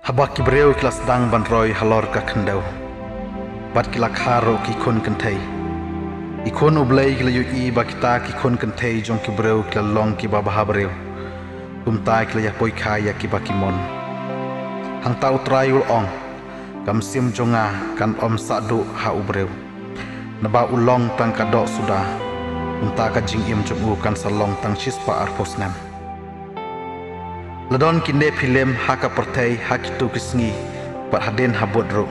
Habak kibreu kilas dang ban roy halor ka khendau. Bat kilak haro ki khun kanthei. Ikon ublei kila yu I ba kita ki khun kanthei jong kibreu kila long ki ba bahabreu. Tumtai kila ya poi khaya ki ba kimon. Hang tau trayul ong. Kam sim jonga kan om sadu ha ubreu. Naba ulong tang kadok sudah. Unta ka jing im jong kan salong tang chispa arposnam. Ladon kinde film haka pertai hakitu kisngi pat haden habodro.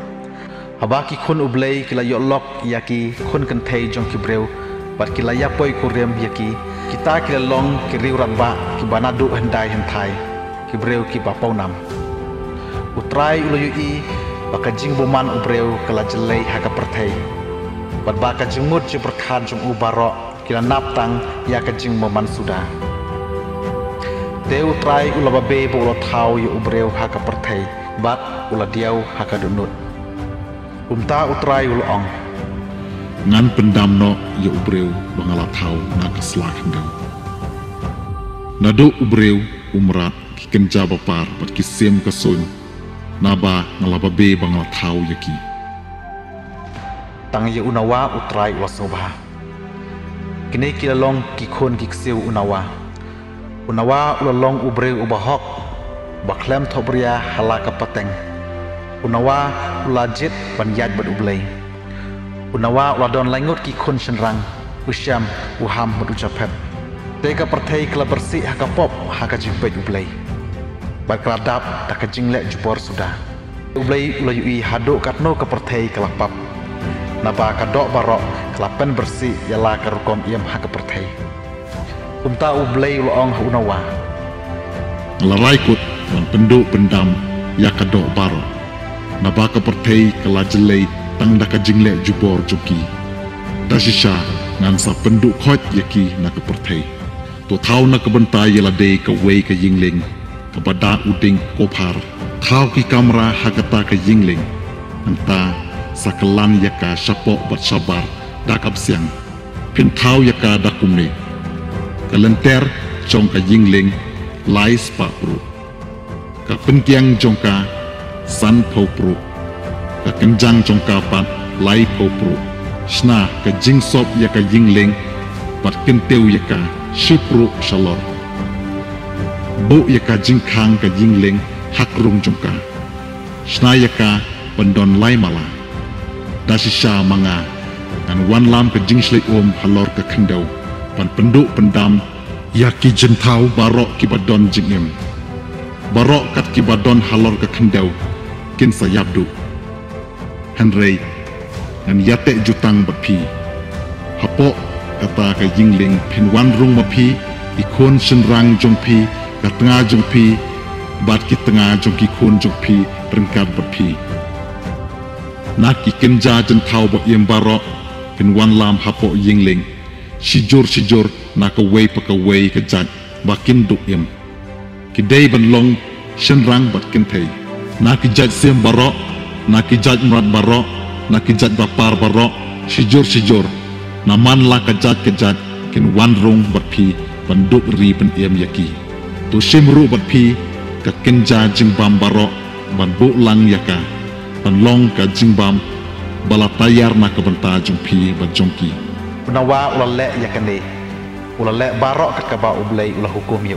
Habaki khun ublei kila yolok yaki khun kanthei jong kibreu pat kila yapoi kurem yaki kita kila long kiriu ratba ki banadu hendai hentai kibreu ki bapaunam. Utrai ulayu I baka jing buman ubreu kala jelei haka pertai. Pat baka jingmut je berkhan jong ubarok kila naptang ya ka jing moman sudah. Teu trai ula babe bo ula thau yu ubreu haka perthei bat ula diau haka dunut. Umta utrai ula ong. Ngan pendam no yu ubreu bangala thau na keslak hendau. Nadu ubreu umrat ki kenja bapar bat ki sem kasun naba ngala babe bangala thau yaki. Tang yu unawa utrai ula sobha. Kini kila long ki khun ki ksiu unawa. Unawa ulalong ubreu ubahok baklem thobria halaka pateng. Unawa ulajit banyad bad ublei. Unawa uladon langut ki khun senrang usyam uham berucapet. Tega perthei kala bersih haka pop haka jimpet ublei. Bakradap tak jinglek jubor sudah. Ublei ulayui haduk katno ke perthei kala pap. Naba kadok barok kala pen bersih yala karukom iem haka perthei. Umta ublei ulang unawa. Larai kut dan penduk pendam ya kadok baro. Naba ka perthei kala jelei tang daka jinglek jubor joki. Dasisha ngan sa penduk khot yaki na ka perthei. To thau na ka bentai yala dei ka wei ka yingling. Ka bada uding kopar. Thau ki kamera hakata ka yingling. Anta sakalan yaka syapok bat sabar dakap siang. Pin thau yaka dakumne. Kalenter jongka yingling lai spa pro ka penkiang jongka san po pro ka kenjang jongka pat lai po pro sna ka jingsop ya ka yingling pat kenteu ya ka shipro shalor bo ya ka jingkhang ka yingling hakrung jongka sna ya ka pendon lai mala dasisha manga dan wan lam ka jingsle om halor ka kendau pan penduk pendam yaki jentau barok kibadon jingim barok kat kibadon halor ke kendau kin sayabdu Henry dan yatek jutang berpi hapok kata ke yingling pinwan rung mapi ikon senrang jongpi ke tengah jongpi bat ki tengah jongki kun jongpi rengkat berpi nak kenja jentau bak yem barok pinwan lam hapok yingling sijur nak away pakaway kejat bakin duk im kidai banlong senrang bat kentei nak kijat sem barok nak kijat murat barok nak kijat bapar barok sijur naman la kejat kin wan rong bat pi banduk ri pen im yaki tu simru bat pi ka kenja jingbam barok ban bu lang yaka banlong ka jingbam balatayar nak benta jongpi bat jongki. Unawa ulalek yakane ulalek barok kat kaba ublei ulah hukum ya